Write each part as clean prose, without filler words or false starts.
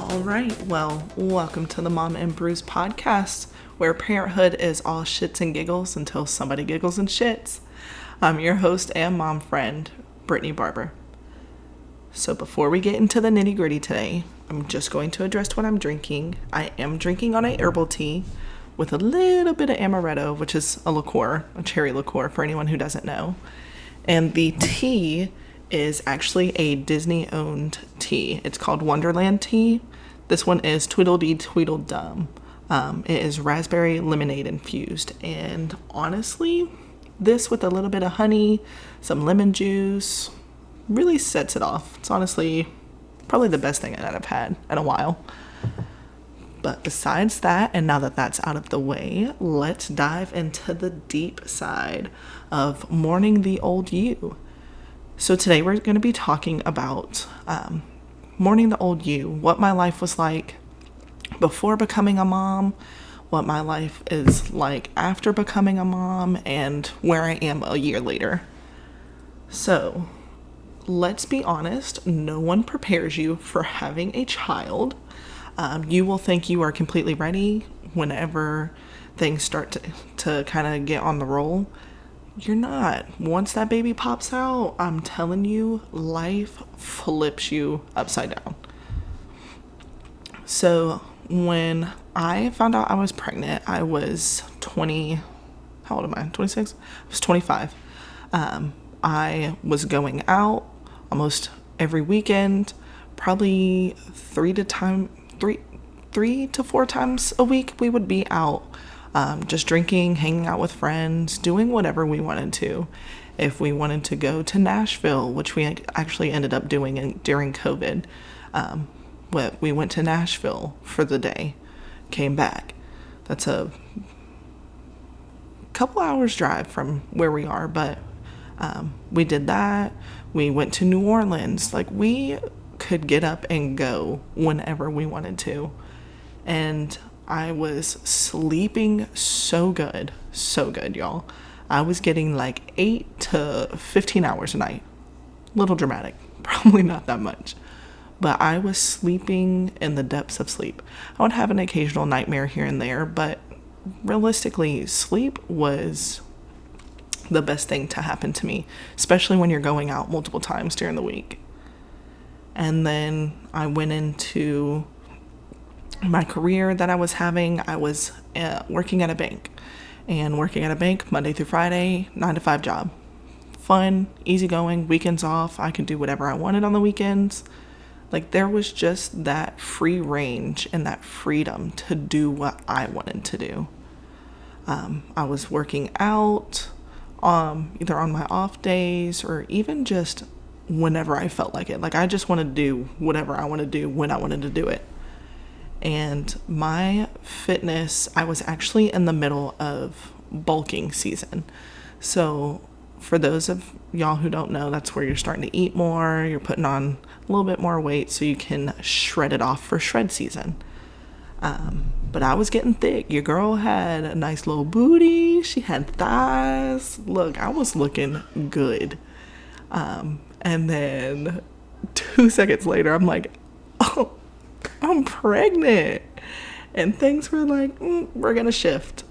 All right, well, welcome to the Mom and Brews podcast, where parenthood is all shits and giggles until somebody giggles and shits. I'm your host and mom friend, Brittany Barbour. So before we get into the nitty gritty today, I'm just going to address what I'm drinking. I am drinking on a herbal tea with a little bit of amaretto, which is a liqueur, a cherry liqueur for anyone who doesn't know. And the tea is actually a Disney-owned tea. It's called Wonderland tea. This one is Tweedledee Tweedledum. It is raspberry lemonade infused. And honestly, this with a little bit of honey, some lemon juice, really sets it off. It's honestly probably the best thing that I've had in a while. But besides that, and now that that's out of the way, let's dive into the deep side of Mourning the Old You. So today we're going to be talking about mourning the old you, what my life was like before becoming a mom, what my life is like after becoming a mom, and where I am a year later. So let's be honest, no one prepares you for having a child. You will think you are completely ready whenever things start to kind of get on the roll. You're not. Once that baby pops out, I'm telling you, life flips you upside down. So when I found out I was pregnant, I was 20, how old am I? 26? I was 25. I was going out almost every weekend, probably three to four times a week we would be out. Just drinking, hanging out with friends, doing whatever we wanted to. If we wanted to go to Nashville, which we actually ended up doing during COVID, we went to Nashville for the day, came back. That's a couple hours drive from where we are, but we did that. We went to New Orleans. Like, we could get up and go whenever we wanted to. And I was sleeping so good, y'all. I was getting like 8 to 15 hours a night. Little dramatic, probably not that much. But I was sleeping in the depths of sleep. I would have an occasional nightmare here and there, but realistically, sleep was the best thing to happen to me, especially when you're going out multiple times during the week. And then I went into my career that I was having. I was working at a bank, and working at a bank Monday through Friday, 9-to-5 job. Fun, easygoing, weekends off. I could do whatever I wanted on the weekends. Like, there was just that free range and that freedom to do what I wanted to do. I was working out either on my off days or even just whenever I felt like it. Like, I just wanted to do whatever I want to do when I wanted to do it. And my fitness, I was actually in the middle of bulking season. So for those of y'all who don't know, that's where you're starting to eat more, you're putting on a little bit more weight so you can shred it off for shred season. But I was getting thick. Your girl had a nice little booty. She had thighs. Look, I was looking good. And then 2 seconds later, I'm like, oh, I'm pregnant. And things were like, we're gonna shift.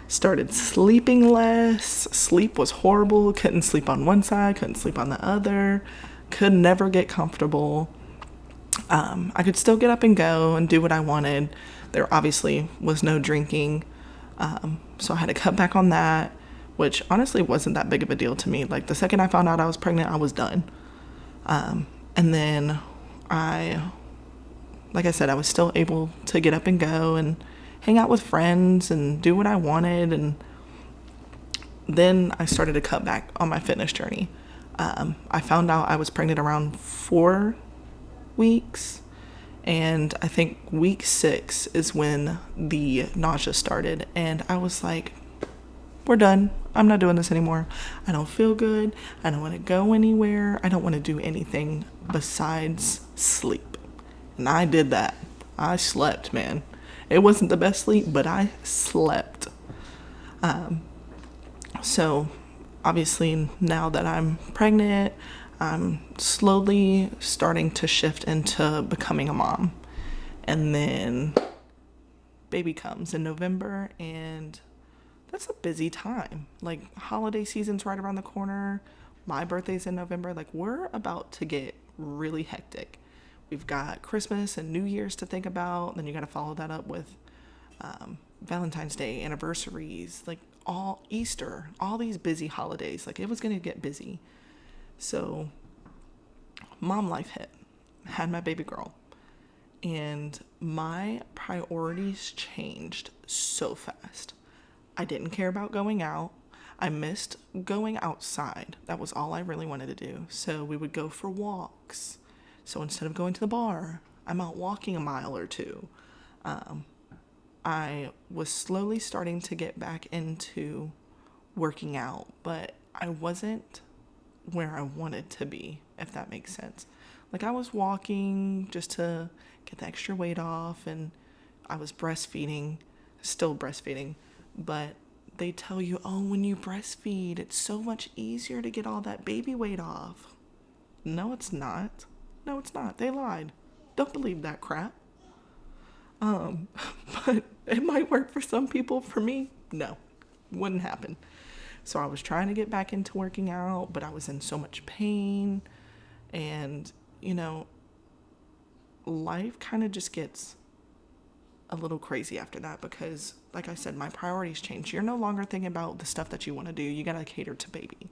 Started sleeping less. Sleep was horrible. Couldn't sleep on one side, couldn't sleep on the other. Could never get comfortable. I could still get up and go and do what I wanted. There obviously was no drinking. So I had to cut back on that, which honestly wasn't that big of a deal to me. Like, the second I found out I was pregnant, I was done. And then like I said, I was still able to get up and go and hang out with friends and do what I wanted. And then I started to cut back on my fitness journey. I found out I was pregnant around 4 weeks. And I think week 6 is when the nausea started. And I was like, we're done. I'm not doing this anymore. I don't feel good. I don't want to go anywhere. I don't want to do anything besides sleep. And I did that. I slept, man. It wasn't the best sleep, but I slept. So obviously now that I'm pregnant, I'm slowly starting to shift into becoming a mom. And then baby comes in November, and that's a busy time. Like, holiday season's right around the corner. My birthday's in November. Like, we're about to get really hectic. We've got Christmas and New Year's to think about. Then you got to follow that up with Valentine's Day, anniversaries, like all Easter, all these busy holidays. Like, it was going to get busy. So mom life hit. Had my baby girl. And my priorities changed so fast. I didn't care about going out. I missed going outside. That was all I really wanted to do. So we would go for walks. So instead of going to the bar, I'm out walking a mile or two. I was slowly starting to get back into working out, but I wasn't where I wanted to be, if that makes sense. Like, I was walking just to get the extra weight off, and I was breastfeeding, still breastfeeding, but they tell you, oh, when you breastfeed, it's so much easier to get all that baby weight off. No, it's not. No, it's not. They lied. Don't believe that crap. But it might work for some people. For me, no, wouldn't happen. So I was trying to get back into working out, but I was in so much pain. And, you know, life kind of just gets a little crazy after that because, like I said, my priorities change. You're no longer thinking about the stuff that you want to do. You got to cater to baby.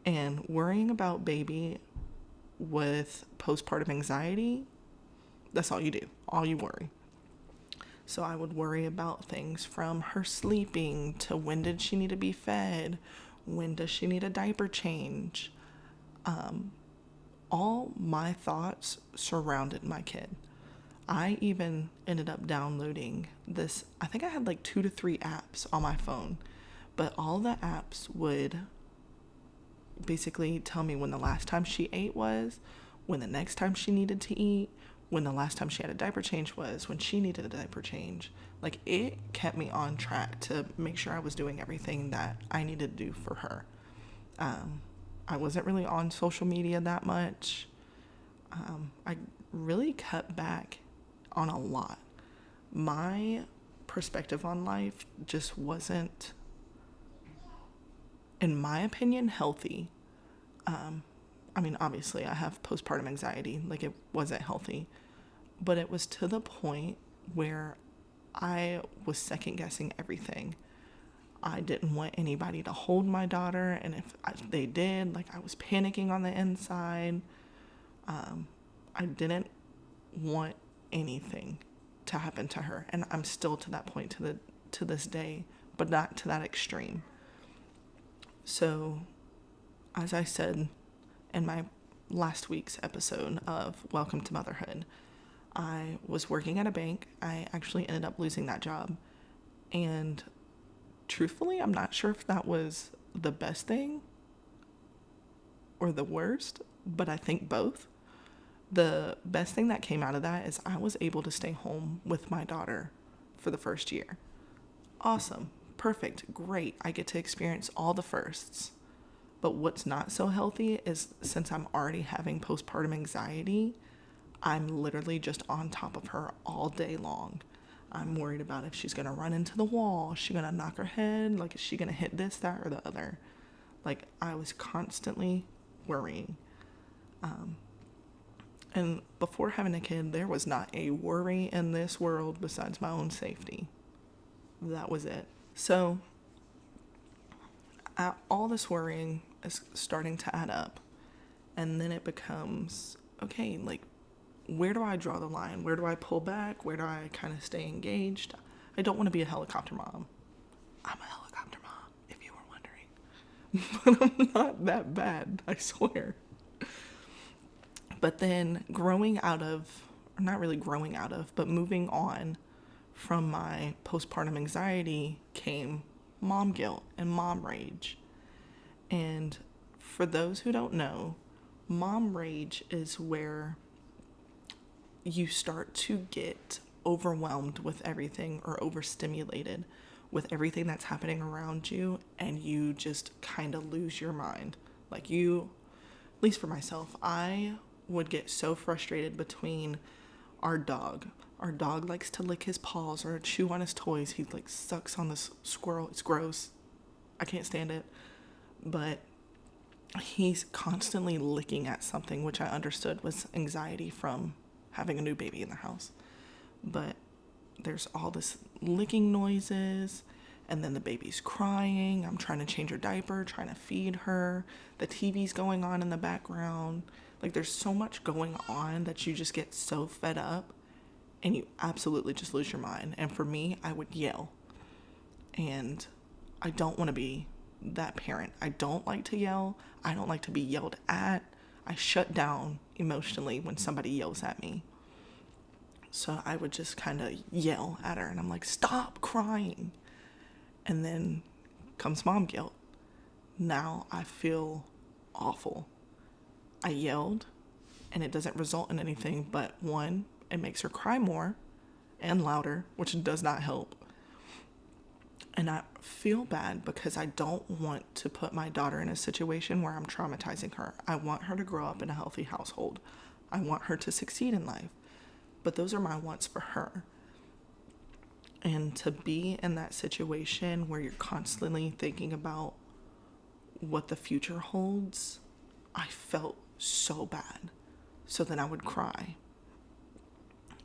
And worrying about baby with postpartum anxiety, that's all you do. All you worry. So I would worry about things from her sleeping to when did she need to be fed? When does she need a diaper change? All my thoughts surrounded my kid. I even ended up downloading this. I think I had like 2 to 3 apps on my phone, but all the apps would basically tell me when the last time she ate was, when the next time she needed to eat, when the last time she had a diaper change was, when she needed a diaper change. Like, it kept me on track to make sure I was doing everything that I needed to do for her. I wasn't really on social media that much. I really cut back on a lot. My perspective on life just wasn't, in my opinion, healthy. I mean, obviously, I have postpartum anxiety. Like, it wasn't healthy. But it was to the point where I was second-guessing everything. I didn't want anybody to hold my daughter. And if they did, like, I was panicking on the inside. I didn't want anything to happen to her. And I'm still to that point to this day, but not to that extreme. So, as I said in my last week's episode of Welcome to Motherhood, I was working at a bank. I actually ended up losing that job. And truthfully, I'm not sure if that was the best thing or the worst, but I think both. The best thing that came out of that is I was able to stay home with my daughter for the first year. Awesome. Perfect. Great. I get to experience all the firsts. But what's not so healthy is, since I'm already having postpartum anxiety, I'm literally just on top of her all day long. I'm worried about if she's going to run into the wall. Is she going to knock her head? Like, is she going to hit this, that, or the other? Like, I was constantly worrying. And before having a kid, there was not a worry in this world besides my own safety. That was it. So, all this worrying is starting to add up. And then it becomes, okay, like, where do I draw the line? Where do I pull back? Where do I kind of stay engaged? I don't want to be a helicopter mom. I'm a helicopter mom, if you were wondering. But I'm not that bad, I swear. But then moving on from my postpartum anxiety came mom guilt and mom rage. And for those who don't know, mom rage is where you start to get overwhelmed with everything or overstimulated with everything that's happening around you, and you just kind of lose your mind. Like, at least for myself, I would get so frustrated between our dog. Our dog likes to lick his paws or chew on his toys. He like sucks on this squirrel. It's gross. I can't stand it. But he's constantly licking at something, which I understood was anxiety from having a new baby in the house. But there's all this licking noises, and then the baby's crying. I'm trying to change her diaper, trying to feed her. The TV's going on in the background. Like, there's so much going on that you just get so fed up, and you absolutely just lose your mind. And for me, I would yell. And I don't want to be that parent. I don't like to yell. I don't like to be yelled at. I shut down emotionally when somebody yells at me. So I would just kind of yell at her, and I'm like, stop crying. And then comes mom guilt. Now I feel awful. I yelled, and it doesn't result in anything but, one, it makes her cry more and louder, which does not help. And I feel bad because I don't want to put my daughter in a situation where I'm traumatizing her. I want her to grow up in a healthy household. I want her to succeed in life. But those are my wants for her. And to be in that situation where you're constantly thinking about what the future holds, I felt so bad. So then I would cry.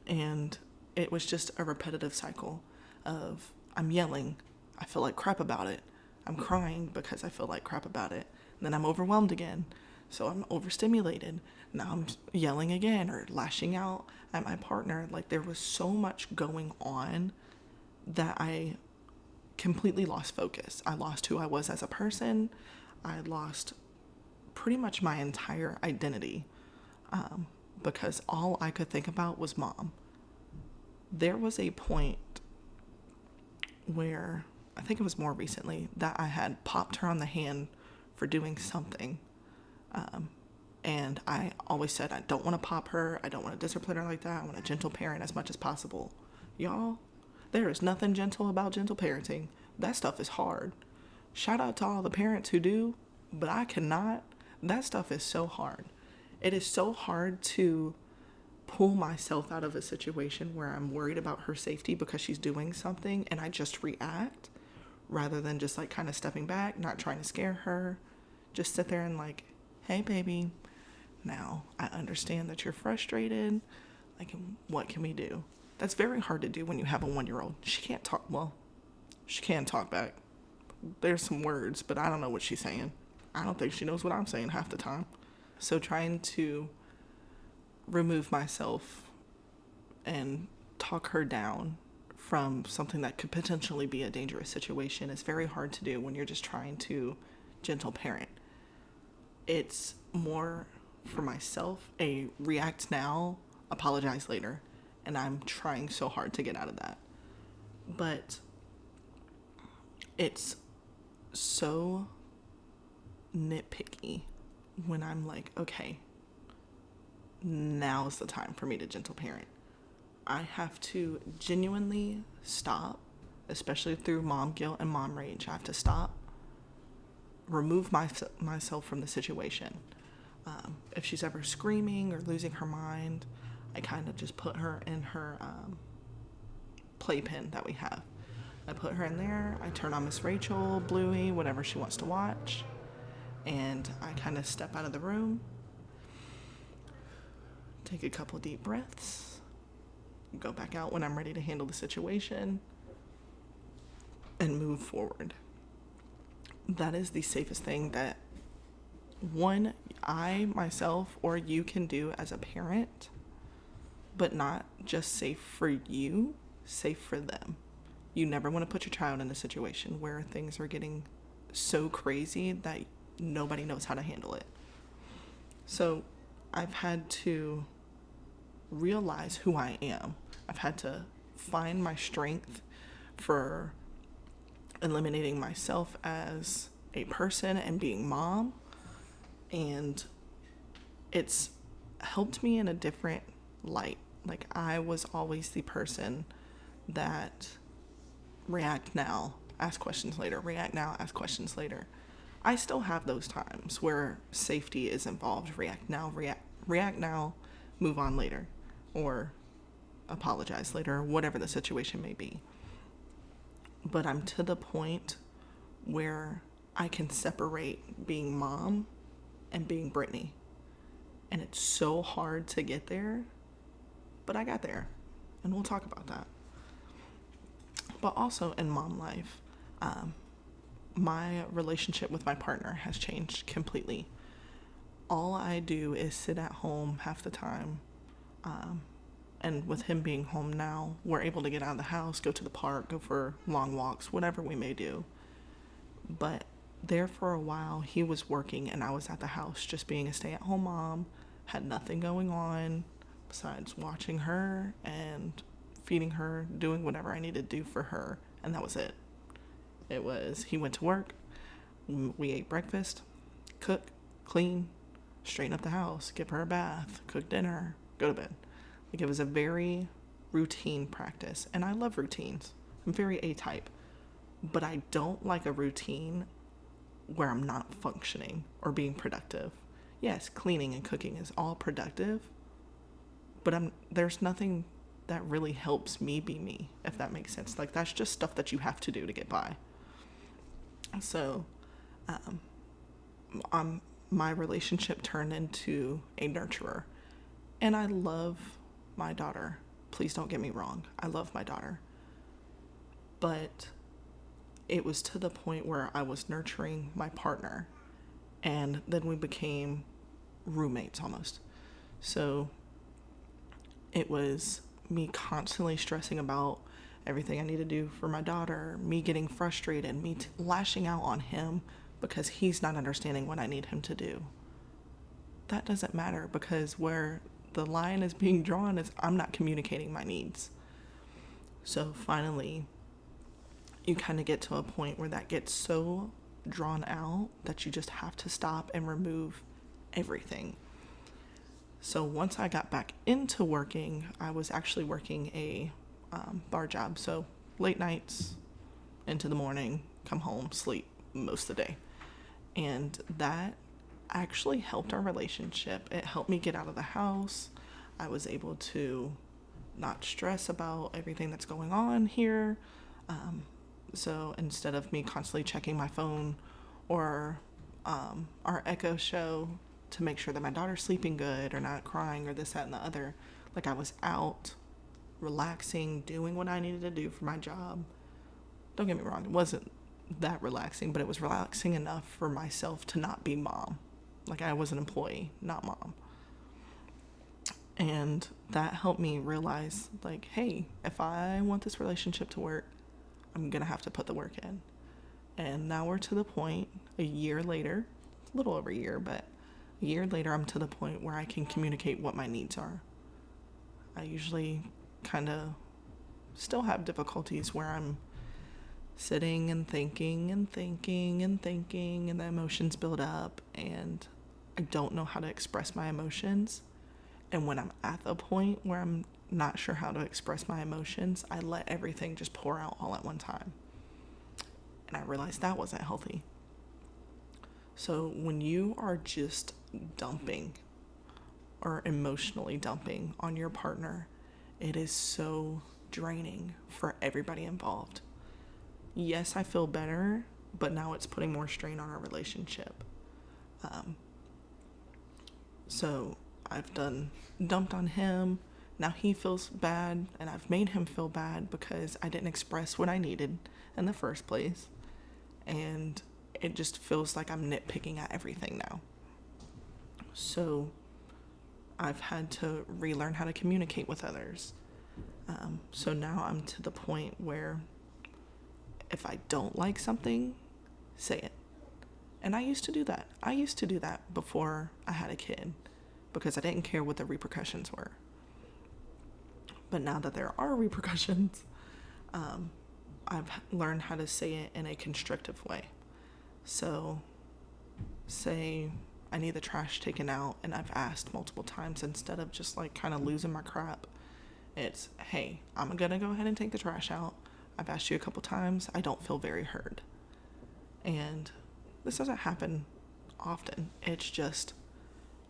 And it was just a repetitive cycle of, I'm yelling, I feel like crap about it. I'm crying because I feel like crap about it. And then I'm overwhelmed again. So I'm overstimulated. Now I'm yelling again or lashing out at my partner. Like, there was so much going on that I completely lost focus. I lost who I was as a person. I lost pretty much my entire identity because all I could think about was mom. There was a point where, I think it was more recently, that I had popped her on the hand for doing something. And I always said, I don't want to pop her. I don't want to discipline her like that. I want to gentle parent as much as possible. Y'all, there is nothing gentle about gentle parenting. That stuff is hard. Shout out to all the parents who do, but I cannot. That stuff is so hard. It is so hard to pull myself out of a situation where I'm worried about her safety because she's doing something and I just react rather than just like kind of stepping back, not trying to scare her. Just sit there and like, hey baby, now I understand that you're frustrated. Like, what can we do? That's very hard to do when you have a 1-year-old. She can't talk. Well, she can talk back. There's some words, but I don't know what she's saying. I don't think she knows what I'm saying half the time. So trying to remove myself and talk her down from something that could potentially be a dangerous situation is very hard to do when you're just trying to gentle parent. It's more for myself a react now, apologize later. And I'm trying so hard to get out of that. But it's so nitpicky when I'm like, okay, now's the time for me to gentle parent. I have to genuinely stop, especially through mom guilt and mom rage. I have to stop, remove myself from the situation. If she's ever screaming or losing her mind, I kind of just put her in her playpen that we have. I put her in there. I turn on Miss Rachel, Bluey, whatever she wants to watch. And I kind of step out of the room, take a couple deep breaths, go back out when I'm ready to handle the situation, and move forward. That is the safest thing that one, I, myself, or you can do as a parent, but not just safe for you, safe for them. You never want to put your child in a situation where things are getting so crazy that nobody knows how to handle it. So I've had to realize who I am. I've had to find my strength for eliminating myself as a person and being mom. And it's helped me in a different light. Like, I was always the person that react now, ask questions later, react now, ask questions later. I still have those times where safety is involved. React now, move on later. Or apologize later, whatever the situation may be. But I'm to the point where I can separate being mom and being Brittany. And it's so hard to get there, but I got there. And we'll talk about that. But also in mom life, my relationship with my partner has changed completely. All I do is sit at home half the time. And with him being home now, we're able to get out of the house, go to the park, go for long walks, whatever we may do. But there for a while, he was working and I was at the house just being a stay-at-home mom, had nothing going on besides watching her and feeding her, doing whatever I needed to do for her, and that was it. It was, he went to work, we ate breakfast, cook, clean, straighten up the house, give her a bath, cook dinner, go to bed. Like, it was a very routine practice, and I love routines. I'm very A-type, but I don't like a routine where I'm not functioning or being productive. Yes, cleaning and cooking is all productive, but there's nothing that really helps me be me, if that makes sense. Like, that's just stuff that you have to do to get by. So, my relationship turned into a nurturer, and I love my daughter. Please don't get me wrong. I love my daughter. But it was to the point where I was nurturing my partner, and then we became roommates almost. So it was me constantly stressing about everything I need to do for my daughter, me getting frustrated, me lashing out on him because he's not understanding what I need him to do. That doesn't matter, because where the line is being drawn is I'm not communicating my needs. So finally, you kind of get to a point where that gets so drawn out that you just have to stop and remove everything. So once I got back into working, I was actually working a bar job. So late nights into the morning, come home, sleep most of the day. And that actually helped our relationship. It helped me get out of the house. I was able to not stress about everything that's going on here. So instead of me constantly checking my phone or our Echo show to make sure that my daughter's sleeping good or not crying or this, that, and the other, like, I was out relaxing, doing what I needed to do for my job. Don't get me wrong, it wasn't that relaxing, but it was relaxing enough for myself to not be mom. Like, I was an employee, not mom. And that helped me realize, like, hey, if I want this relationship to work, I'm going to have to put the work in. And now we're to the point, a year later, a little over a year, but a year later, I'm to the point where I can communicate what my needs are. I usually kind of still have difficulties where I'm sitting and thinking and thinking and thinking, and the emotions build up, and I don't know how to express my emotions. And when I'm at the point where I'm not sure how to express my emotions, I let everything just pour out all at one time. And I realized that wasn't healthy. So when you are just dumping or emotionally dumping on your partner, it is so draining for everybody involved. Yes, I feel better, but now it's putting more strain on our relationship. So I've dumped on him. Now he feels bad, and I've made him feel bad because I didn't express what I needed in the first place. And it just feels like I'm nitpicking at everything now. So I've had to relearn how to communicate with others. So now I'm to the point where if I don't like something, say it. And I used to do that. I used to do that before I had a kid because I didn't care what the repercussions were. But now that there are repercussions, I've learned how to say it in a constructive way. So, say I need the trash taken out and I've asked multiple times, instead of just like kind of losing my crap, it's, hey, I'm gonna go ahead and take the trash out. I've asked you a couple times. I don't feel very heard. And this doesn't happen often. It's just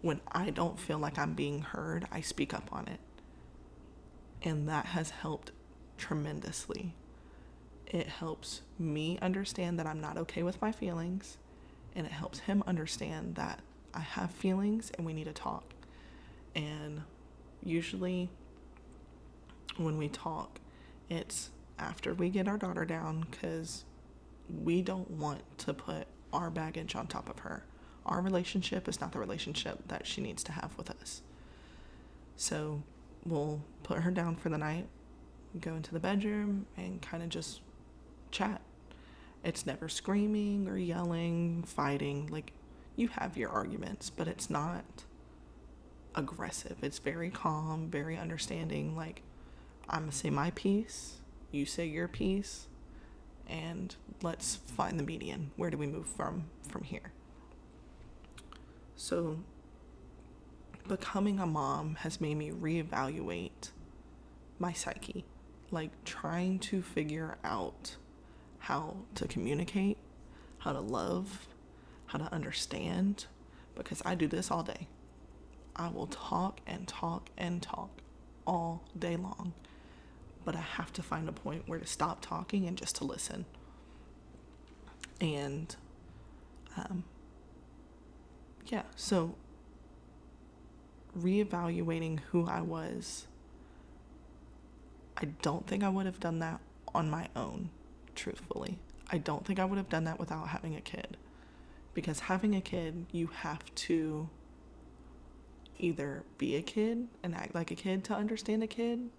when I don't feel like I'm being heard, I speak up on it. And that has helped tremendously. It helps me understand that I'm not okay with my feelings, and it helps him understand that I have feelings and we need to talk. And usually when we talk, it's after we get our daughter down, because we don't want to put our baggage on top of her. Our relationship is not the relationship that she needs to have with us. So we'll put her down for the night, go into the bedroom, and kind of just chat. It's never screaming or yelling, fighting. Like, you have your arguments, but it's not aggressive. It's very calm, very understanding. Like, I'm gonna say my piece, you say your piece, and let's find the median. Where do we move from here? So becoming a mom has made me reevaluate my psyche, like trying to figure out how to communicate, how to love, how to understand, because I do this all day. I will talk and talk and talk all day long, but I have to find a point where to stop talking and just to listen. And so reevaluating who I was, I don't think I would have done that on my own, truthfully. I don't think I would have done that without having a kid. Because having a kid, you have to either be a kid and act like a kid to understand a kid,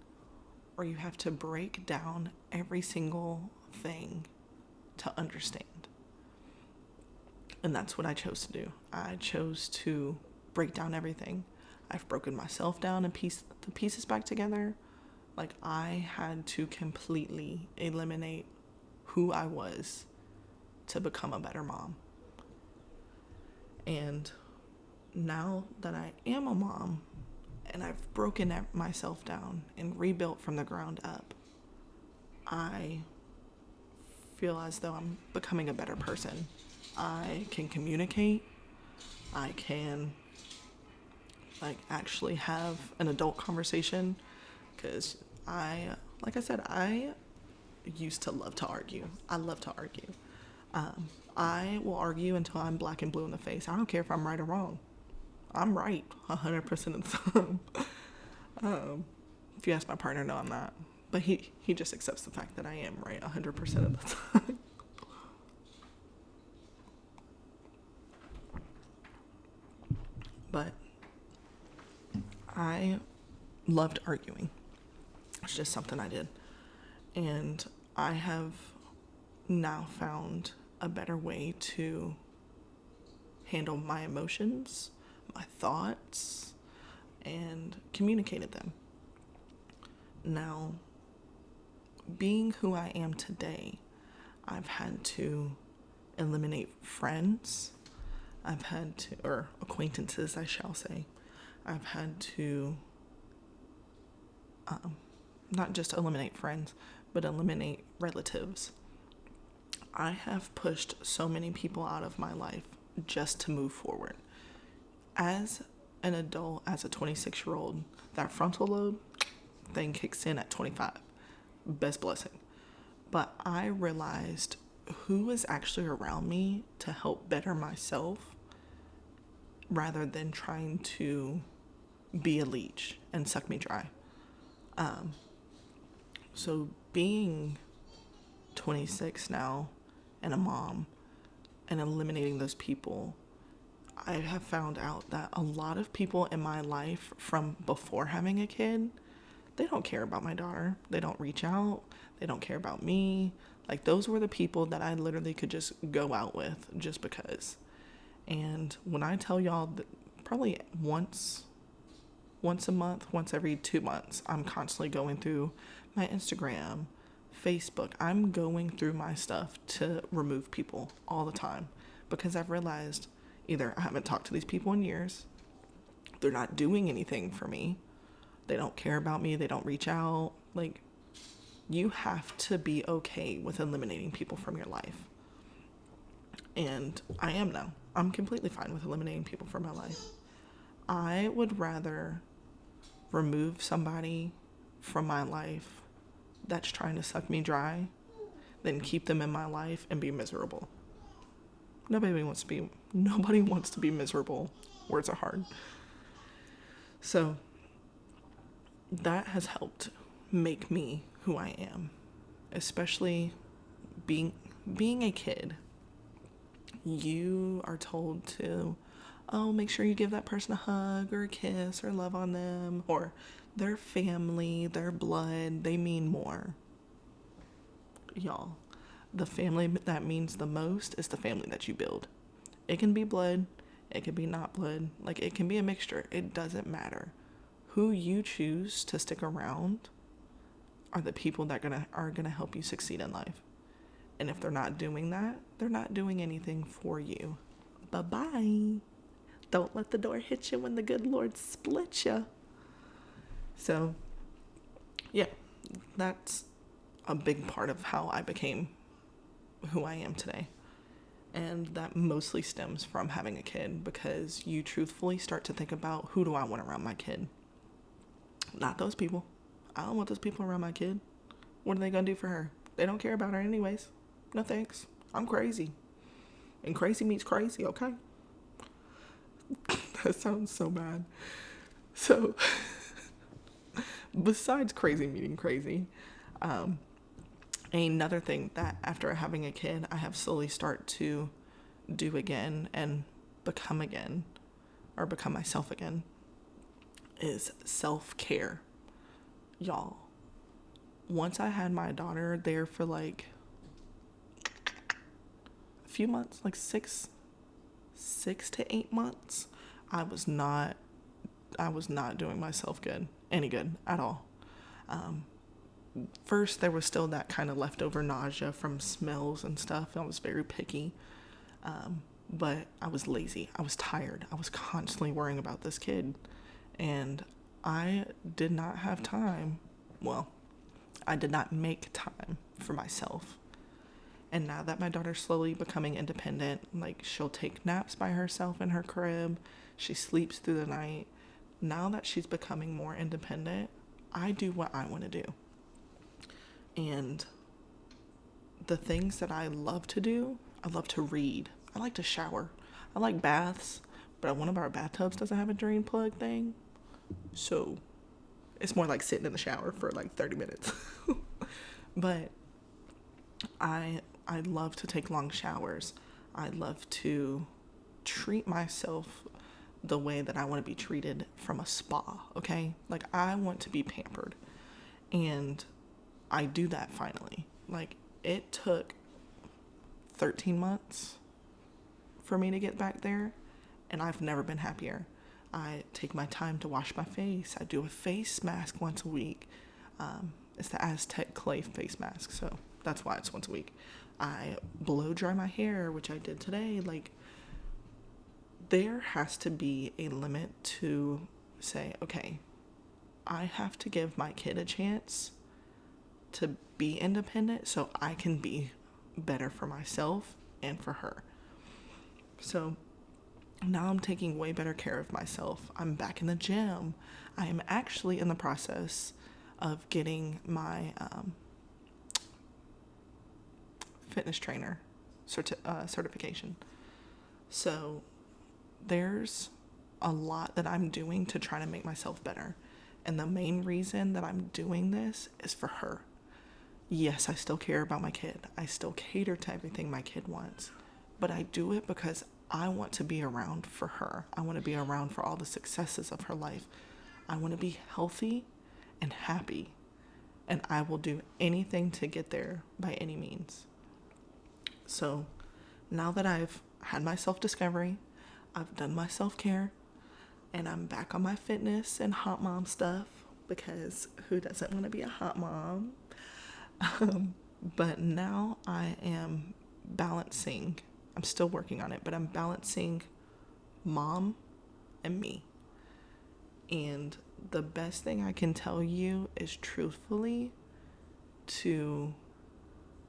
or you have to break down every single thing to understand. And that's what I chose to do. I chose to break down everything. I've broken myself down and piece the pieces back together. Like, I had to completely eliminate who I was to become a better mom. And now that I am a mom and I've broken myself down and rebuilt from the ground up, I feel as though I'm becoming a better person. I can communicate. I can actually have an adult conversation, because I used to love to argue. I love to argue. I will argue until I'm black and blue in the face. I don't care if I'm right or wrong. I'm right 100% of the time. If you ask my partner, no, I'm not. But he just accepts the fact that I am right 100% of the time. But I loved arguing. It's just something I did. And I have now found a better way to handle my emotions, my thoughts, and communicated them. Now, being who I am today, I've had to eliminate friends. Or acquaintances, I shall say. I've had to not just eliminate friends, but eliminate relatives. I have pushed so many people out of my life just to move forward. As an adult, as a 26-year-old, that frontal lobe thing kicks in at 25. Best blessing. But I realized who was actually around me to help better myself, rather than trying to be a leech and suck me dry. So being 26 now and a mom and eliminating those people, I have found out that a lot of people in my life from before having a kid, they don't care about my daughter. They don't reach out. They don't care about me. Like, those were the people that I literally could just go out with just because. And when I tell y'all that probably once a month, once every 2 months, I'm constantly going through my Instagram, Facebook. I'm going through my stuff to remove people all the time, because I've realized either I haven't talked to these people in years, they're not doing anything for me, they don't care about me, they don't reach out. Like, you have to be okay with eliminating people from your life. And I am now. I'm completely fine with eliminating people from my life. I would rather remove somebody from my life that's trying to suck me dry than keep them in my life and be miserable. Nobody wants to be miserable. Words are hard. So that has helped make me who I am, especially being a kid. You are told to, make sure you give that person a hug or a kiss or love on them, or their family, their blood, they mean more. Y'all, the family that means the most is the family that you build. It can be blood, it can be not blood, like it can be a mixture. It doesn't matter. Who you choose to stick around are the people that are gonna help you succeed in life. And if they're not doing that, they're not doing anything for you. Bye-bye. Don't let the door hit you when the good Lord splits you. So, yeah, that's a big part of how I became who I am today. And that mostly stems from having a kid, because you truthfully start to think about, who do I want around my kid? Not those people. I don't want those people around my kid. What are they going to do for her? They don't care about her anyways. No thanks. I'm crazy. And crazy meets crazy, okay? That sounds so bad. So, besides crazy meeting crazy, another thing that after having a kid, I have slowly start to do again and become again, or become myself again, is self-care. Y'all, once I had my daughter there for like a few months, like 6 to 8 months, I was not doing myself any good at all. First, there was still that kind of leftover nausea from smells and stuff. I was very picky. But I was lazy. I was tired. I was constantly worrying about this kid. And I did not have time. Well, I did not make time for myself. And now that my daughter's slowly becoming independent, like she'll take naps by herself in her crib. She sleeps through the night. Now that she's becoming more independent, I do what I want to do. And the things that I love to do, I love to read. I like to shower. I like baths, but one of our bathtubs doesn't have a drain plug thing. So it's more like sitting in the shower for like 30 minutes. But I love to take long showers. I love to treat myself the way that I want to be treated from a spa, okay? Like, I want to be pampered. And I do that finally. Like, it took 13 months for me to get back there, and I've never been happier. I take my time to wash my face. I do a face mask once a week. It's the Aztec clay face mask, so that's why it's once a week. I blow dry my hair, which I did today. Like, there has to be a limit to say, okay, I have to give my kid a chance to be independent so I can be better for myself and for her. So now I'm taking way better care of myself. I'm back in the gym. I am actually in the process of getting my fitness trainer certification. So there's a lot that I'm doing to try to make myself better. And the main reason that I'm doing this is for her. Yes, I still care about my kid. I still cater to everything my kid wants. But I do it because I want to be around for her. I want to be around for all the successes of her life. I want to be healthy and happy. And I will do anything to get there by any means. So now that I've had my self-discovery, I've done my self-care, and I'm back on my fitness and hot mom stuff, because who doesn't want to be a hot mom? But now I am balancing. I'm still working on it, but I'm balancing mom and me. And the best thing I can tell you is truthfully to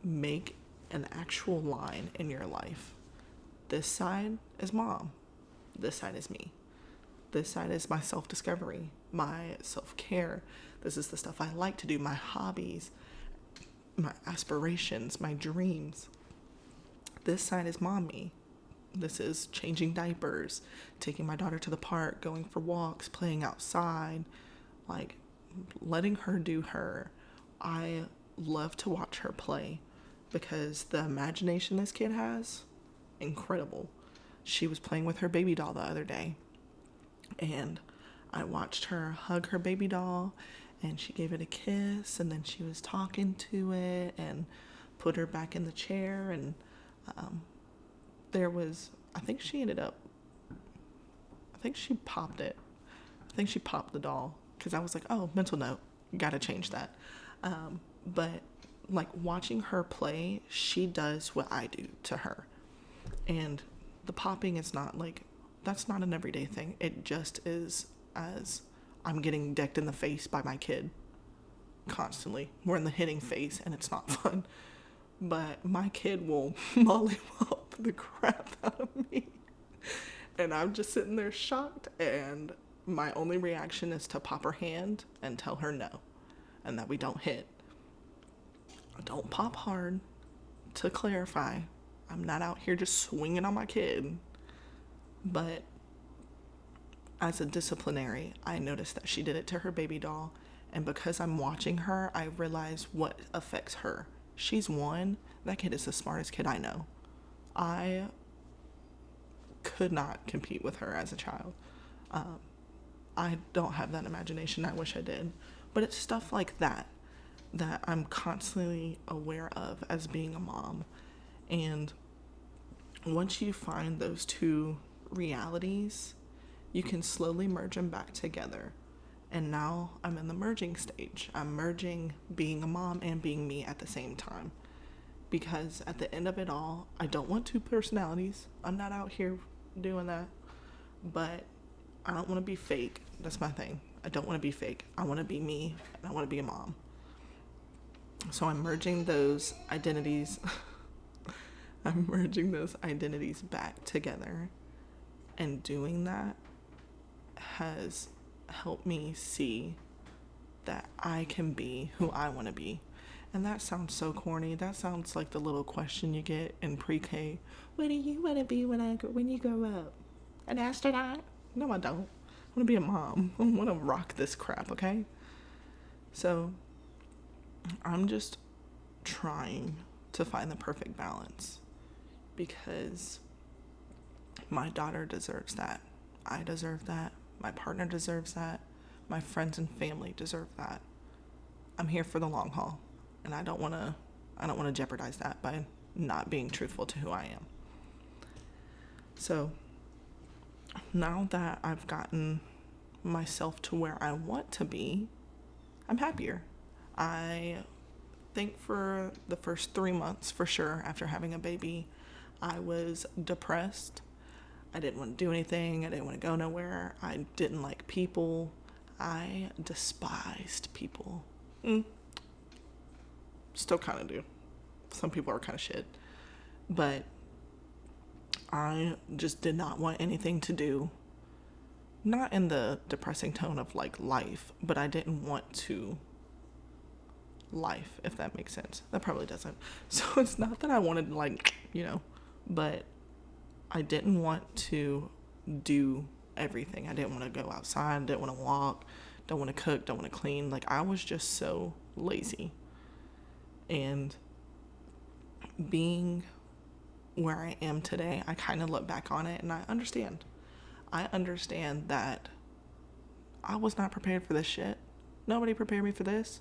make an actual line in your life. This side is mom. This side is me. This side is my self-discovery, my self-care. This is the stuff I like to do, my hobbies, my aspirations, my dreams. This side is mommy. This is changing diapers, taking my daughter to the park, going for walks, playing outside, like letting her do her. I love to watch her play because the imagination this kid has, incredible. She was playing with her baby doll the other day, and I watched her hug her baby doll, and she gave it a kiss, and then she was talking to it and put her back in the chair, and I think she popped it. I think she popped the doll, because I was like, oh, mental note, gotta change that. But like watching her play, she does what I do to her. And the popping is not like, that's not an everyday thing. It just is as I'm getting decked in the face by my kid constantly. We're in the hitting phase and it's not fun. But my kid will mollywop the crap out of me. And I'm just sitting there shocked, and my only reaction is to pop her hand and tell her no, and that we don't hit. Don't pop hard. To clarify, I'm not out here just swinging on my kid. But as a disciplinary, I noticed that she did it to her baby doll, and because I'm watching her, I realize what affects her. She's 1. That kid is the smartest kid I know. I could not compete with her as a child. I don't have that imagination. I wish I did. But it's stuff like that I'm constantly aware of as being a mom. And once you find those two realities, you can slowly merge them back together. And now I'm in the merging stage. I'm merging being a mom and being me at the same time. Because at the end of it all, I don't want 2 personalities. I'm not out here doing that. But I don't want to be fake. That's my thing. I don't want to be fake. I want to be me, and I want to be a mom. So I'm merging those identities. I'm merging those identities back together. And doing that has helped me see that I can be who I want to be. And that sounds so corny. That sounds like the little question you get in pre-K. What do you want to be when you grow up? An astronaut? No, I don't. I want to be a mom. I want to rock this crap, okay? So I'm just trying to find the perfect balance, because my daughter deserves that. I deserve that. My partner deserves that. My friends and family deserve that. I'm here for the long haul, and I don't want to jeopardize that by not being truthful to who I am. So now that I've gotten myself to where I want to be, I'm happier. I think for the first 3 months, for sure, after having a baby, I was depressed. I didn't want to do anything. I didn't want to go nowhere. I didn't like people. I despised people. Still kind of do. Some people are kind of shit. But I just did not want anything to do. Not in the depressing tone of like life, but I didn't want to life, if that makes sense. That probably doesn't. So it's not that I wanted like, but I didn't want to do everything. I didn't want to go outside, didn't want to walk, don't want to cook, don't want to clean. Like, I was just so lazy. And being where I am today, I kind of look back on it and I understand. I understand that I was not prepared for this shit. Nobody prepared me for this.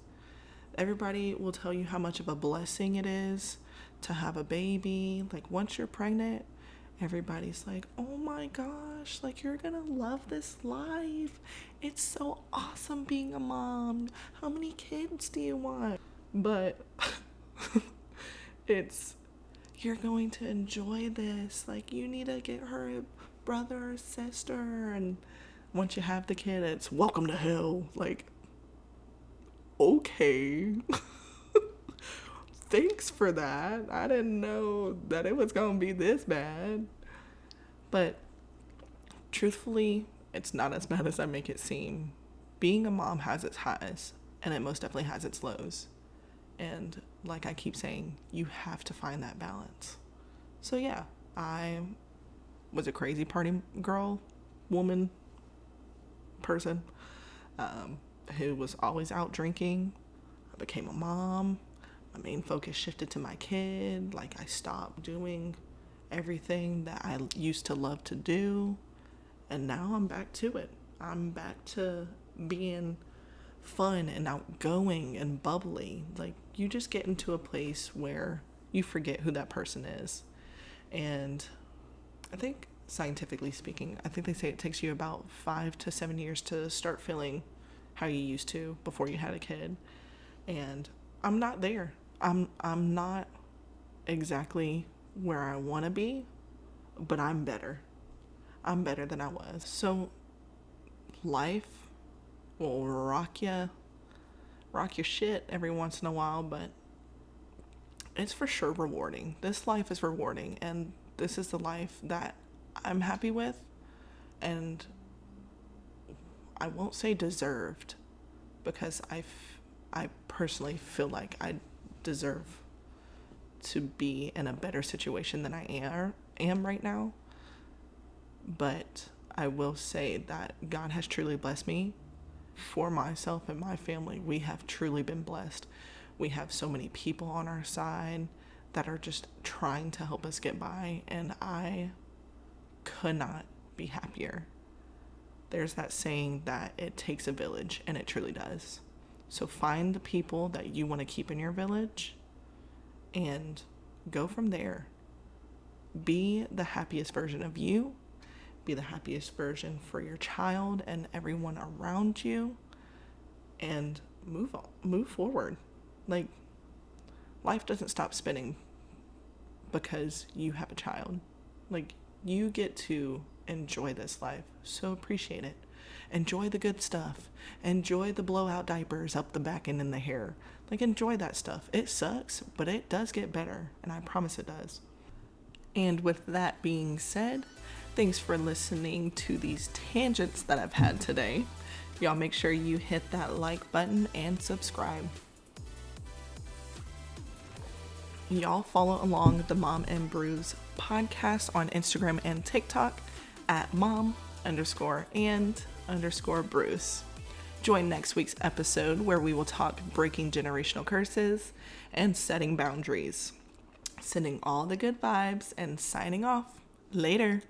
Everybody will tell you how much of a blessing it is to have a baby. Like, once you're pregnant, everybody's like, oh my gosh, like, you're gonna love this life. It's so awesome being a mom. How many kids do you want? But you're going to enjoy this. Like, you need to get her a brother or sister. And once you have the kid, it's welcome to hell. Like, okay. Thanks for that. I didn't know that it was going to be this bad. But truthfully, it's not as bad as I make it seem. Being a mom has its highs, and it most definitely has its lows. And like I keep saying, you have to find that balance. So yeah, I was a crazy party girl, woman, person, who was always out drinking. I became a mom. My main focus shifted to my kid. Like, I stopped doing everything that I used to love to do. And now I'm back to it. I'm back to being fun and outgoing and bubbly. Like, you just get into a place where you forget who that person is. And I think, scientifically speaking, I think they say it takes you about 5 to 7 years to start feeling how you used to before you had a kid. And I'm not there. I'm not exactly where I want to be, but I'm better. I'm better than I was. So life will rock your shit every once in a while, but it's for sure rewarding. This life is rewarding, and this is the life that I'm happy with, and I won't say deserved, because I personally feel like I deserve to be in a better situation than I am right now. But I will say that God has truly blessed me. For myself and my family, we have truly been blessed. We have so many people on our side that are just trying to help us get by, and I could not be happier. There's that saying that it takes a village, and it truly does. So find the people that you want to keep in your village and go from there. Be the happiest version of you. Be the happiest version for your child and everyone around you, and move forward. Like, life doesn't stop spinning because you have a child. Like, you get to enjoy this life, so appreciate it. Enjoy the good stuff. Enjoy the blowout diapers up the back and in the hair. Like, enjoy that stuff. It sucks, but it does get better, and I promise it does. And with that being said, thanks for listening to these tangents that I've had today. Y'all make sure you hit that like button and subscribe. Y'all follow along the Mom and Brews podcast on Instagram and TikTok at mom_and_brews. Join next week's episode where we will talk breaking generational curses and setting boundaries. Sending all the good vibes and signing off. Later.